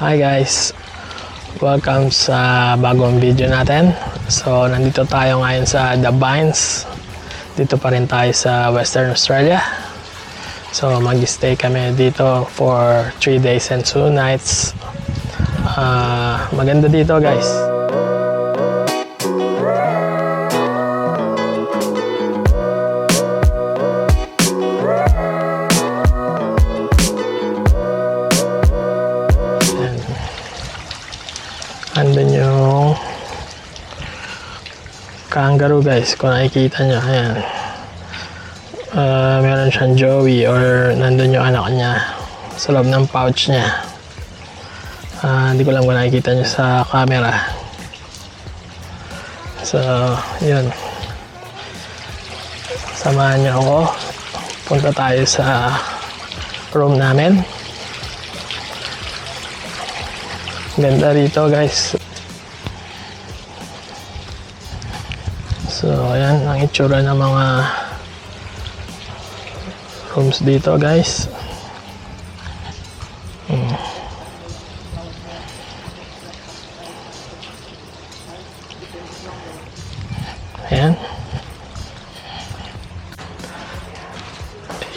Hi guys! Welcome sa bagong video natin. So, nandito tayo ngayon sa The Vines. Dito pa rin tayo sa Western Australia. So, mag-stay kami dito for 3 days and 2 nights. Maganda dito guys. Andun yung kangaroo guys, kung nakikita nyo, ayan. Meron siyang Joey or nandun yung anak niya sa loob ng pouch niya. Hindi ko lang kung nakikita nyo sa camera. So, yun. Samahan nyo ako. Punta tayo sa room namin. Ganda rito guys. So ayan ang itsura ng mga rooms dito guys. Ayan.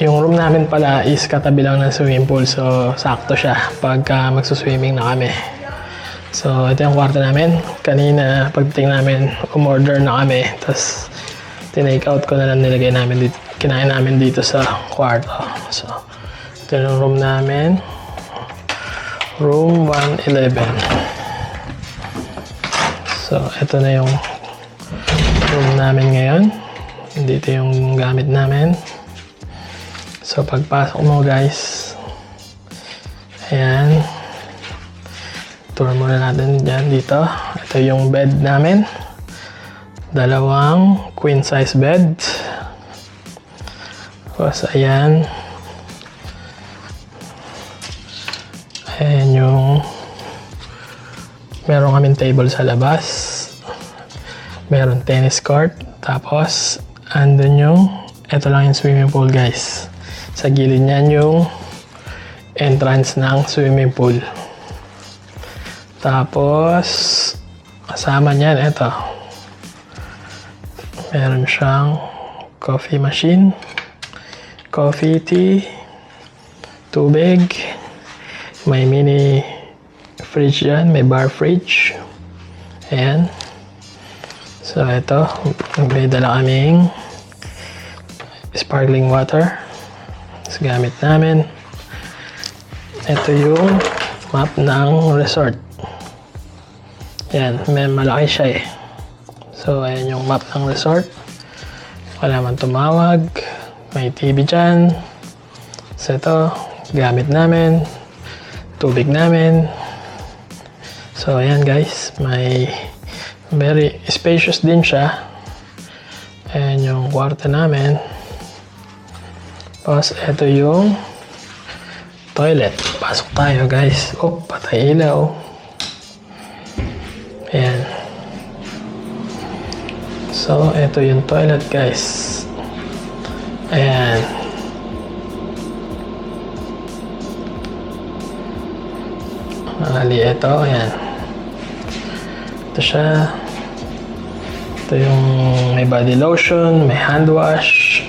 Yung room namin pala is katabi lang ng swimming pool, so sakto siya pagka magsuswimming na kami. So, ito yung kwarto namin. Kanina, pagdating namin, umorder na kami. Tapos, tinake out ko na lang nilagay namin dito. Kinain namin dito sa kwarto. So, ito yung room namin. Room 111. So, ito na yung room namin ngayon. Dito yung gamit namin. So, pagpasok mo guys, ayan. Tour muna natin dyan dito. Ito yung bed namin. Dalawang queen size bed. Tapos ayan. Ayan yung meron kaming table sa labas. Meron tennis court. Tapos andun yung ito lang yung swimming pool guys. Sa gilid niyan yung entrance ng swimming pool. Tapos, kasama niyan, ito. Meron siyang coffee machine, coffee, tea, tubig. May mini fridge dyan, may bar fridge. Ayan. So, ito. May dala kaming sparkling water. Tapos gamit namin. Ito yung map ng resort. Yan, may malaki siya eh. So, ayan yung map ng resort. Wala man tumawag. May TV dyan. So, ito, gamit namin. Tubig namin. So, ayan guys. May very spacious din siya. Ayan yung kwarto namin. Tapos, ito yung toilet. Pasok tayo guys. Oh, patay ilaw. Ayan. So, ito yung toilet guys. Ayan. Ito. Ayan. Ito siya. Ito yung may body lotion, may hand wash.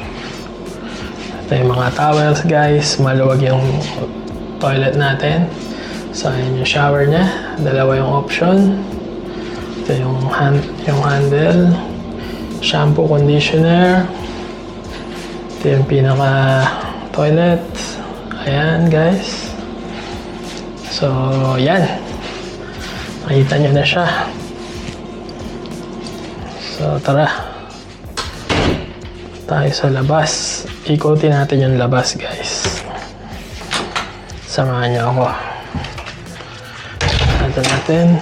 Ito yung mga towels guys. Maluwag yung toilet natin. So, ayan yung shower niya. Dalawa yung option. Ito yung handle, shampoo, conditioner. Ito yung pinaka toilet. Ayan guys. So yan, nakita nyo na siya. So tara, tayo sa labas. Ikutin natin yung labas guys. Samahan nyo ako. Ito natin.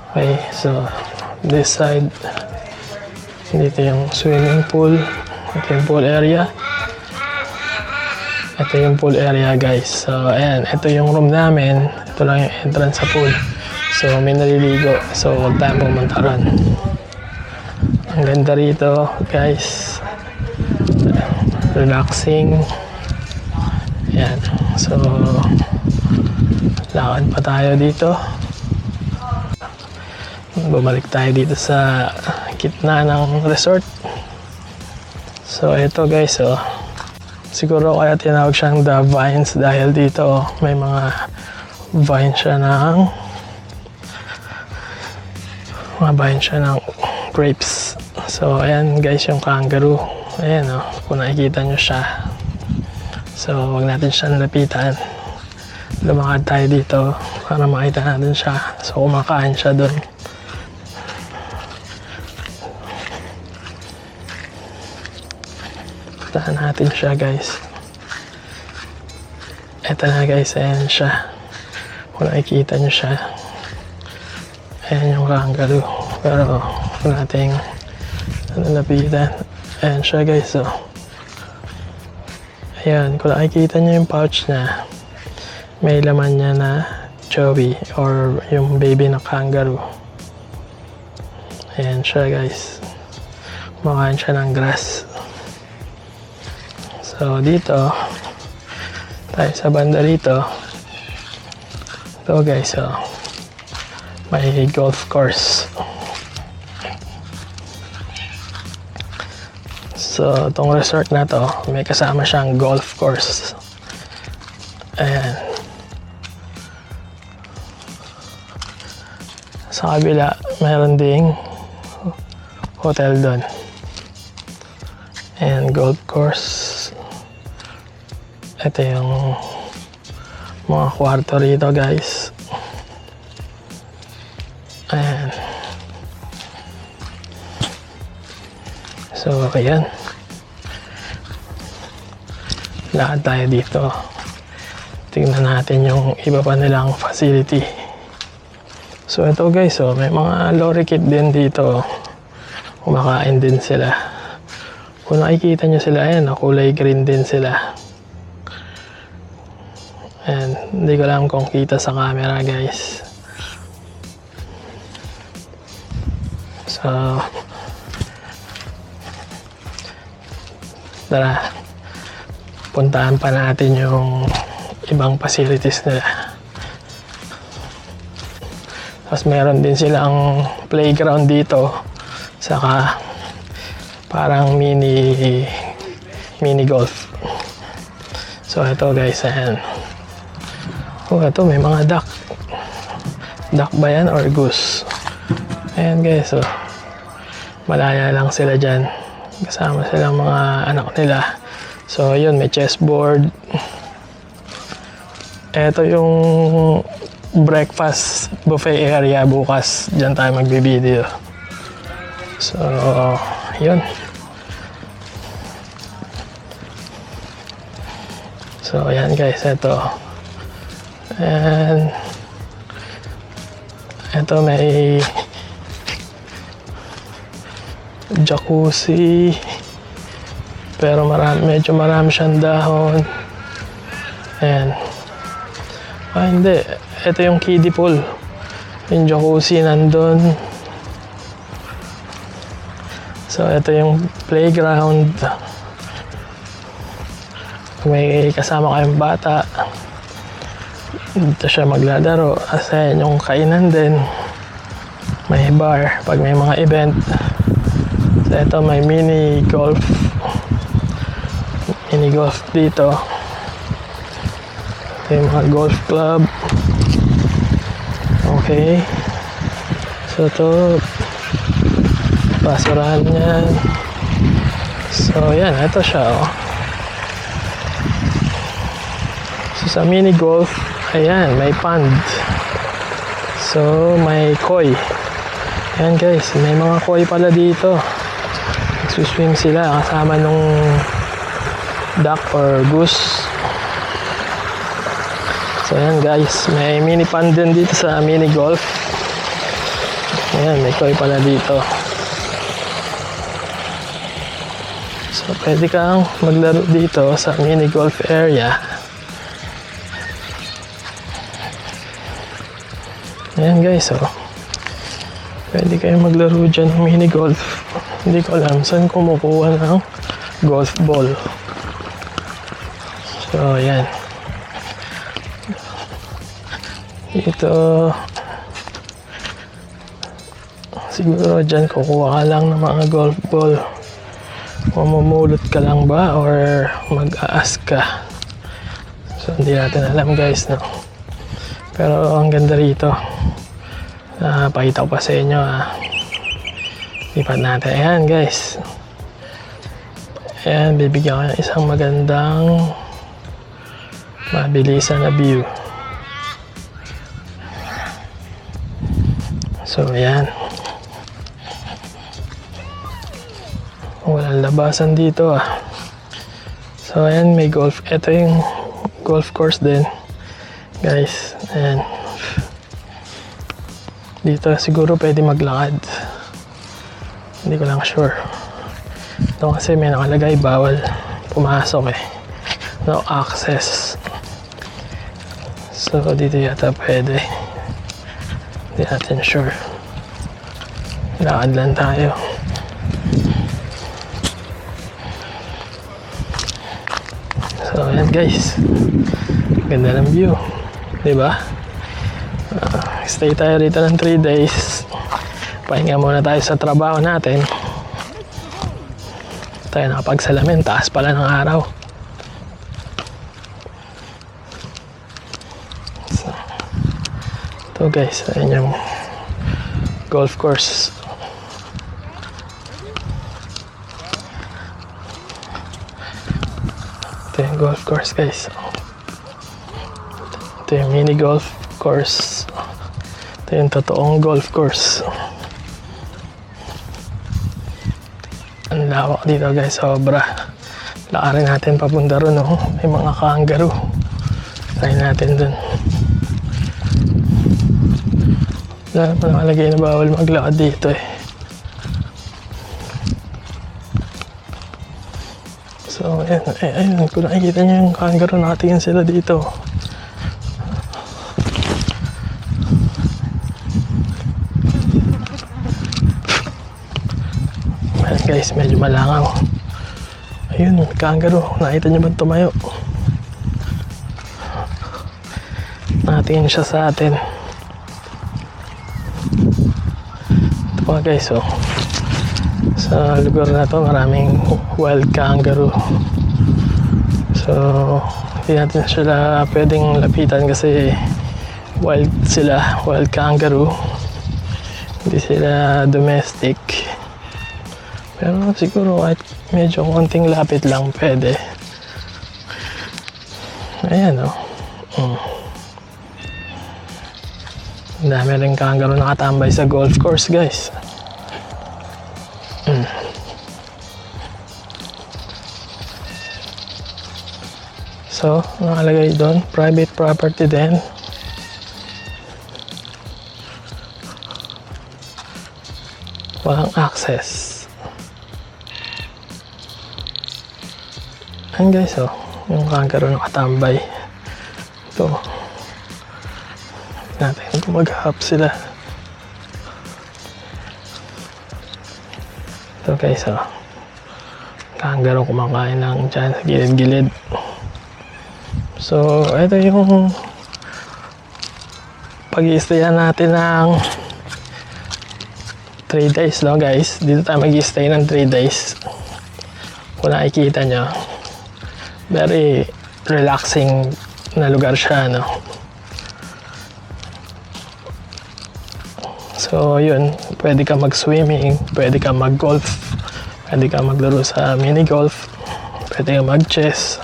Okay, so this side, dito yung swimming pool. Ito yung pool area. Ito yung pool area guys. So ayan, ito yung room namin. Ito lang yung entrance sa pool. So may naliligo. So huwag tayong pumunta ron. Ang ganda rito guys. Relaxing. Ayan. So lakad lakad pa tayo dito. Bumalik tayo dito sa gitna ng resort. So ito guys, oh. Siguro kaya tinawag siyang The Vines dahil dito may mga vines siya ng grapes. So ayan guys yung kangaroo. Ayan, oh, kung nakikita nyo siya. So wag natin siya nalapitan. Lumakad tayo dito para makita natin siya. So kumakain siya doon. Puntahan natin siya guys. Eto na guys, ayan siya. Kung nakikita nyo siya. Ayan yung kangaroo. Pero kung natin nalapitan. Ayan siya guys, oh. Ayan, kung nakikita nyo yung pouch niya, may laman niya na joey or yung baby na kangaroo. Ayan siya guys. Kumakain siya ng grass. So dito, tayo sa banda dito. Ito guys, oh, may golf course. So itong resort na to, may kasama siyang golf course. Ayan. Sa kabila, mayroon ding hotel doon. Ayan, golf course. Ito yung mga kwarto rito guys. Ayan. So ayan. Lakad tayo dito. Tingnan natin yung iba pa nilang facility. So ito guys, oh, may mga lorikeet din dito. Kumakain din sila. Kung nakikita nyo sila, ayan, kulay green din sila. And hindi ko alam kung kita sa camera guys. So tara, puntahan pa natin yung ibang facilities nila. Tapos meron din silang playground dito, saka parang mini golf. So ito guys, ayan. Oh, ito may mga duck. Duck ba yan or goose? Ayan guys, oh. Malaya lang sila dyan. Kasama silang mga anak nila. So yun, may chessboard. Ito yung breakfast buffet area bukas. Dyan tayo magbe-video. So yun. So ayan guys, ito. And ito may jacuzzi, pero medyo marami siyang dahon. Ayan. Hindi, ito yung kiddie pool. Yung jacuzzi nandun. So ito yung playground. May kasama kayong bata, dito siya maglalaro. Kasi yung kainan din, may bar pag may mga event. So ito may mini golf dito. Ito yung mga golf club. Okay, so ito basurahan yan. So yan, ito siya, oh. So sa mini golf, ayan, may pond. So, may koi. Ayan guys, may mga koi pala dito. Nagsuswim sila kasama nung duck or goose. So, ayan guys, may mini pond din dito sa mini golf. Ayan, may koi pala dito. So, pwede kang maglaro dito sa mini golf area. Ayan guys, oh. Pwede kayo maglaro dyan ng mini golf. Hindi ko alam saan kumukuha ng golf ball. So, ayan. Dito, siguro dyan kukuha ka lang ng mga golf ball. Mamumulot ka lang ba or mag-aas ka? So hindi natin alam guys, no? Pero ang ganda rito. Pakita ko pa sa inyo, lipat natin. Ayan guys. Ayan, bibigyan ko ng isang magandang mabilisan na view. So ayan. Walang labasan dito So ayan, may golf. Ito yung golf course din guys. Ayan. Dito siguro pwede maglakad. Hindi ko lang sure. Ito kasi may nakalagay bawal pumasok no access. So dito yata pwede. Hindi natin sure. Lakad lang tayo. So ayan guys, ganda ng view, diba? Stay tayo rito ng 3 days. Pahinga muna tayo sa trabaho natin. Tayo nakapagsalamin, taas pala ng araw. So, ito guys, ayan yung golf course. Ito yung golf course guys. Ito yung mini golf course. Ito yung totoong golf course. Ang lawak dito guys, sobra. Lakarin natin papunta ron, no? May mga kangaroo. Try natin dun. Wala pa nakalagay na bawal maglakad dito So ayan, kung nakikita nyo yung kangaroo, nakatingin sila dito. Ayan guys, medyo malangaw. Ayun, kangaroo, nakita nyo ba tumayo? Nakatingin siya sa atin. Ito pa guys, sa lugar na to maraming wild kangaroo. So hindi natin sila pwedeng lapitan kasi wild sila, wild kangaroo. Hindi sila domestic. Pero siguro kahit medyo konting lapit lang pwede. Ayan Ang dami rin kangaroo nakatambay sa golf course guys. So, nakalagay doon, private property din. Walang access. Ayan guys, yung kangaroo nakatambay. Ito. Natin kung mag-hop sila. Ito guys, kangaroo kumakain lang dyan sa gilid-gilid. So, ito yung pag-i-stayan natin ng 3 days, no guys? Dito tayo mag-i-stay ng 3 days. Kung nakikita nyo, very relaxing na lugar siya, no? So, yun. Pwede ka mag-swimming, pwede ka mag-golf, pwede ka maglaro sa mini-golf, pwede ka mag-chess.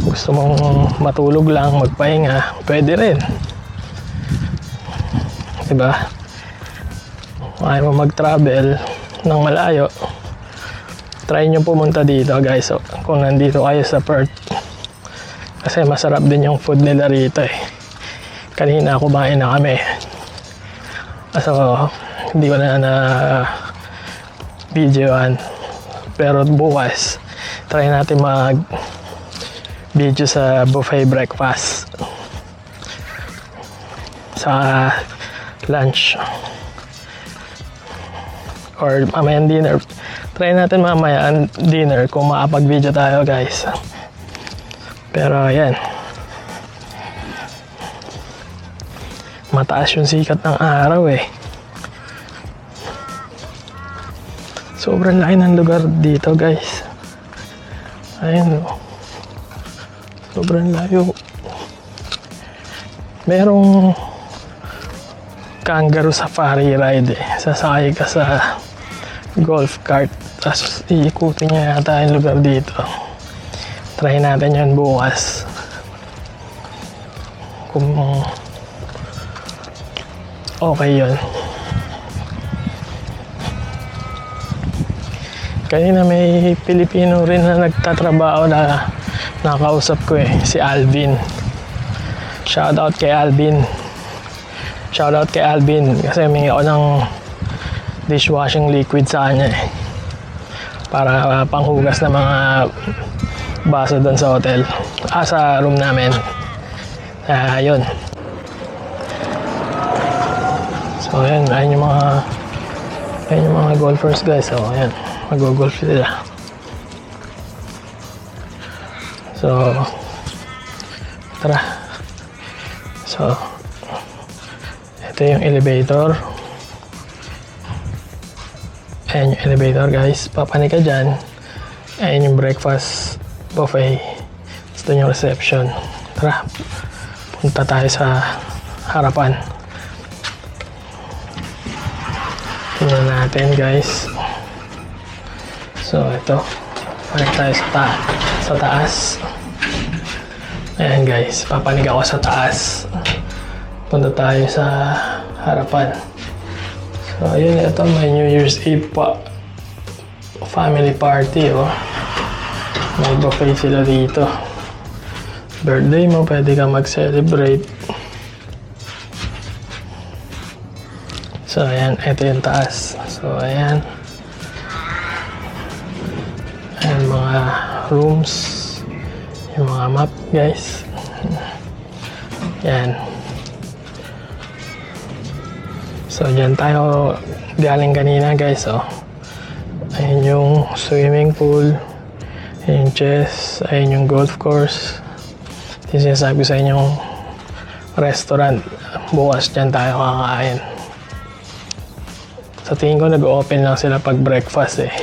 Gusto mong matulog lang, magpahinga, pwede rin. Diba? Ayaw mo mag-travel ng malayo, try nyo pumunta dito guys. So, kung nandito kayo sa Perth, kasi masarap din yung food nila rito Kanina kumain na kami. So, hindi ko na videoan. Pero bukas, try natin video sa buffet breakfast sa lunch or mamayang dinner. Try natin mamayang dinner kung makapag-video tayo guys. Pero ayan, mataas yung sikat ng araw eh. Sobrang laki ng lugar dito guys. Ayan o. Sobrang layo. Merong kangaroo safari ride eh. Sasakay ka sa golf cart. Tapos iikutin niya yata yung lugar dito. Try natin yun bukas. Kung okay yun. Kanina may Pilipino rin na nagtatrabaho na nakausap ko eh. Si Alvin. Shoutout kay Alvin. Shoutout kay Alvin. Kasi may ako ng dishwashing liquid sa kanya eh. Para panghugas ng mga baso doon sa hotel. Sa room namin. Yun. So ayan, ayun yung mga golfers guys. So ayan, mag-golf sila. So tara. So ito yung elevator. Ayan yung elevator guys. Papanik ka dyan. Ayan yung breakfast buffet. Ito yung reception. Tara, punta tayo sa harapan. Tingnan natin guys. So ito, panik tayo sa taas. Ayan guys, papanig ako sa taas. Punta tayo sa harapan. So ayun, ito may New Year's Eve family party oh. May buffet sila dito. Birthday mo, pwede ka mag-celebrate. So ayan, ito yung taas. So ayan. Ayan mga rooms. Yung mga map guys. Ayan. So dyan tayo galing kanina guys oh. Ayan yung swimming pool. Ayan yung chess. Ayan yung golf course. Yung sinasabi ko sa inyong restaurant. Bukas dyan tayo kakain. Sa tingin ko nag-open lang sila pag breakfast eh.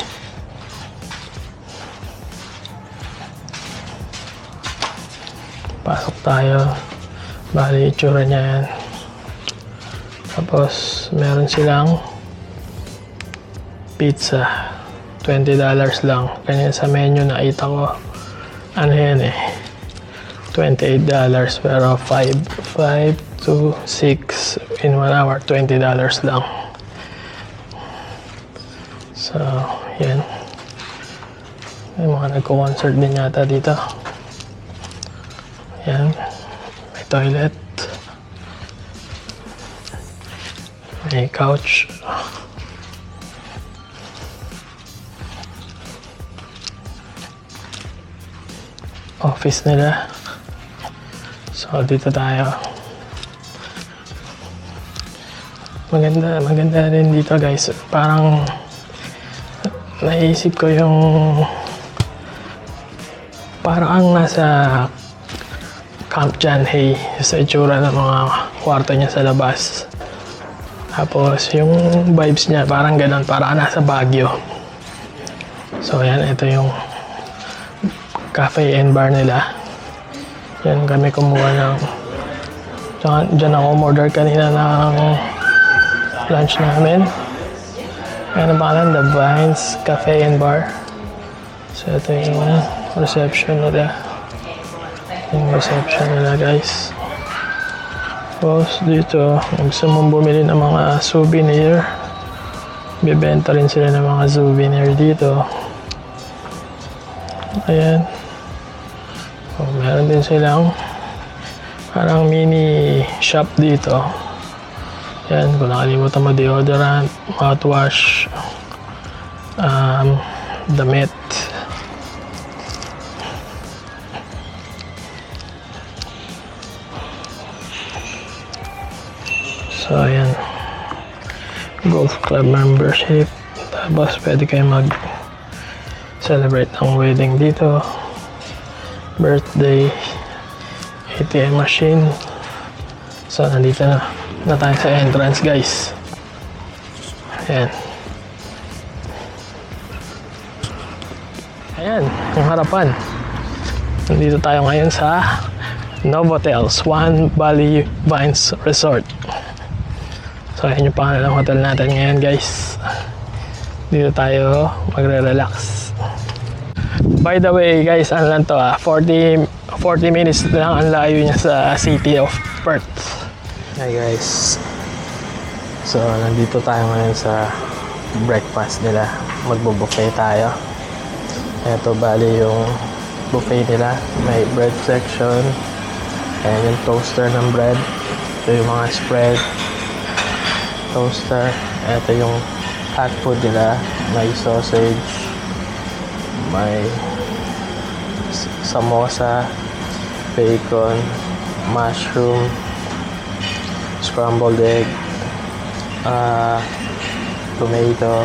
Pasok tayo. Bali itsura niya yan. Tapos meron silang pizza. $20 lang. Kanya sa menu nakita ko ano yan eh, $28 pero 5 to 6 in 1 hour, $20 lang. So yan, may mga nagko-concert din yata dito. Yan, may toilet, may couch, office nila. So dito tayo. Maganda rin dito guys. Parang naisip ko yung parang ang nasa Camp John Hay sa itsura ng mga kwarto niya sa labas. Tapos yung vibes niya parang ganun, parang nasa Baguio. So ayan, ito yung cafe and bar nila. Yan kami kumuha ng dyan ako order kanina ng lunch namin. Ano ba lang? The Vines Cafe and Bar. So ito yung reception nila. Yung reception nila guys. Tapos dito, gusto mong bumili ng mga souvenir. Bibenta rin sila ng mga souvenir dito. Ayan. So, meron din silang parang mini shop dito. Yan, kung nakalimutan mo, deodorant, mouthwash, damit. So ayan, golf club membership. Tapos pwede kayo mag-celebrate ng wedding dito, birthday, ATM machine. So nandito na tayo sa entrance, guys. Ayan. Ayan, yung harapan. Nandito tayo ngayon sa Novotel Swan Valley Vines Resort. So, ayan yung pangalan ng hotel natin ngayon, guys. Dito tayo magre-relax. By the way, guys, ano lang to 40 minutes lang ang layo niya sa city of Perth. Hi, guys. So, nandito tayo ngayon sa breakfast nila. Magbo-buffet tayo. Ito, bali yung buffet nila. May bread section. Ayan yung toaster ng bread. Ito yung mga spread. Toaster. Ito yung hot food nila. May sausage. May samosa. Bacon. Mushroom. Scrambled egg. Tomato.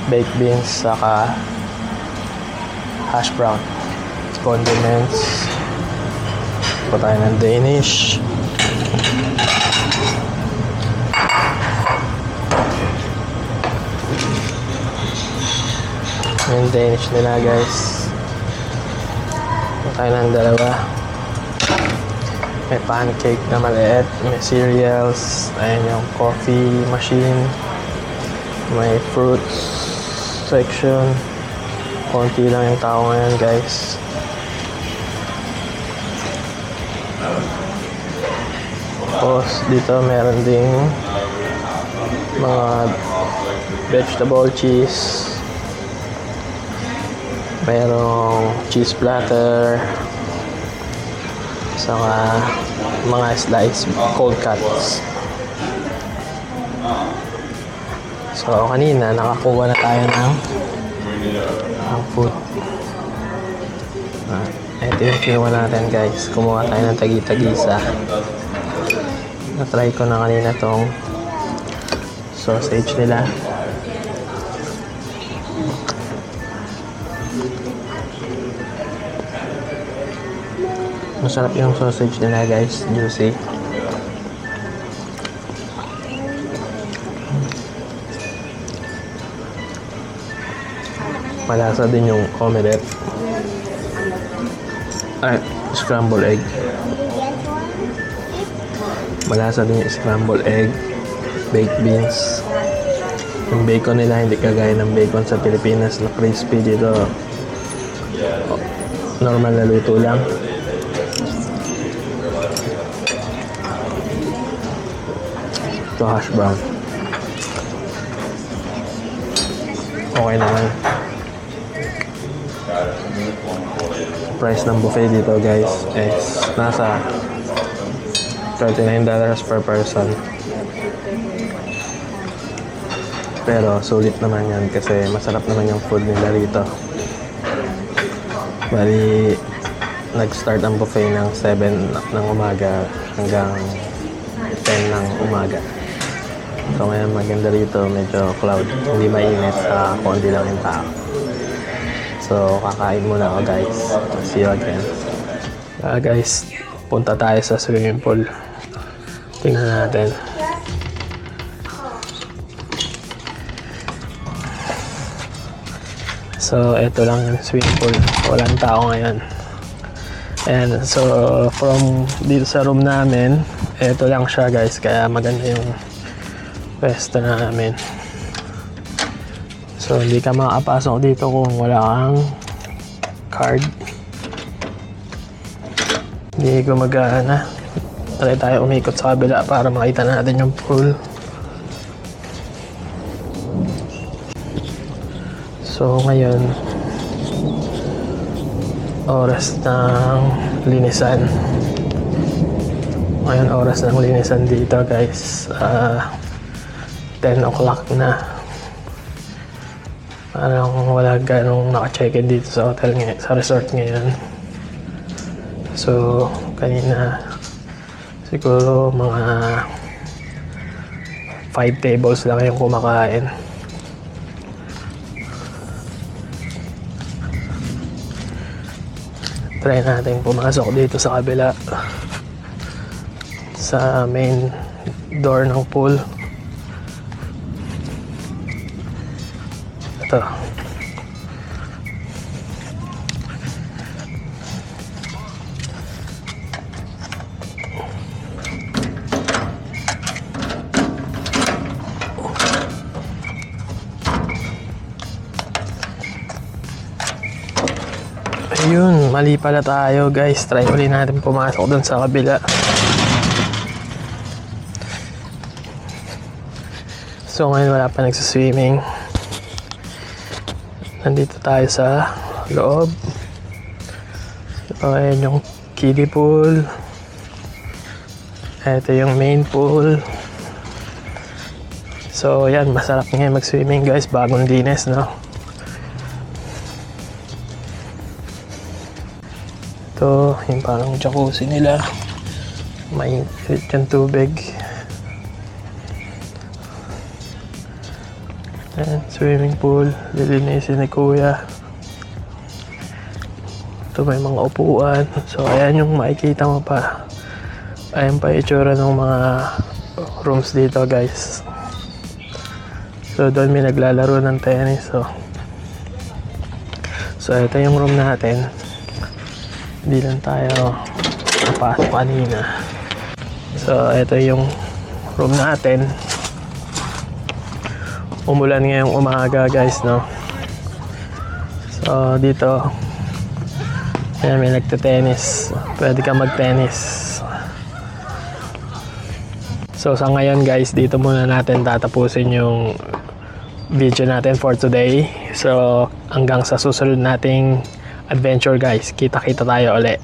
Baked beans. Saka hash brown. Condiments. Pa tayo ng Danish. Yung Danish nila, guys. Pa tayo ng dalawa. May pancake na maliit. May cereals. Ayan yung coffee machine. May fruits section. Konti lang yung tao ngayon, guys. Tapos dito meron ding mga vegetable cheese. Merong cheese platter. Saka mga slice cold cuts. So kanina nakakuha na tayo ng food. Ito yung kinuha natin, guys. Kumuha tayo ng tagi-tagisa. Na-try ko na kanina tong sausage nila. Masarap yung sausage nila, guys. Juicy. Malasa din yung omelette. Ay, scrambled egg. Malasa din yung scrambled egg. Baked beans. Yung bacon nila hindi kagaya ng bacon sa Pilipinas na crispy. Dito normal na luto lang. Ito hash brown. Okay naman. Price ng buffet dito, guys, is nasa $39 per person. Pero sulit naman yan kasi masarap naman yung food nila rito. Bali, nag-start ang buffet ng 7 ng umaga hanggang 10 ng umaga. So ngayon maganda rito, medyo cloud, hindi mainit, konti lang yung tao. So kakain muna ako, guys. See you again. Guys, punta tayo sa swimming pool. Tingnan natin. So ito lang yung swimming pool. Walang tao ngayon. And so from dito sa room namin, ito lang siya, guys. Kaya maganda yung pwesto namin. So, hindi ka makapasok dito kung wala kang card. Hindi gumagana. Try tayo umikot sa kabila para makita natin yung pool. So, ngayon, oras ng linisan. Ngayon, oras ng linisan dito, guys. 10 o'clock na. Parang wala ganong naka-check-in dito sa hotel ngayon, sa resort ngayon. So, kanina siguro mga 5 tables lang yung kumakain. Try natin pumasok dito sa kabila. sa main door ng pool. Ito. Ayun, mali pala tayo guys. Try ulit natin pumasok dun sa kabila. So ngayon wala pa nagsaswimming. Nandito tayo sa loob. So ayan yung kiddie pool. Ito yung main pool. So yan, masarap ngayon mag-swimming guys. Bagong linis, no? Ito, yung parang jacuzzi nila. May yung tubig. Ayan, swimming pool. Lilinisin ni Kuya. Ito may mga upuan. So, ayan yung makikita mo pa. Ayan pa itsura ng mga rooms dito, guys. So, doon may naglalaro ng tennis. So ito yung room natin. Hindi lang tayo napasok kanina. So, ito yung room natin. Umulan ngayong umaga, guys, no? So, dito, ayan, may nagte-tennis. Pwede ka mag-tennis. So, sa ngayon, guys, dito muna natin tatapusin yung video natin for today. So, hanggang sa susunod nating adventure, guys. Kita-kita tayo ulit.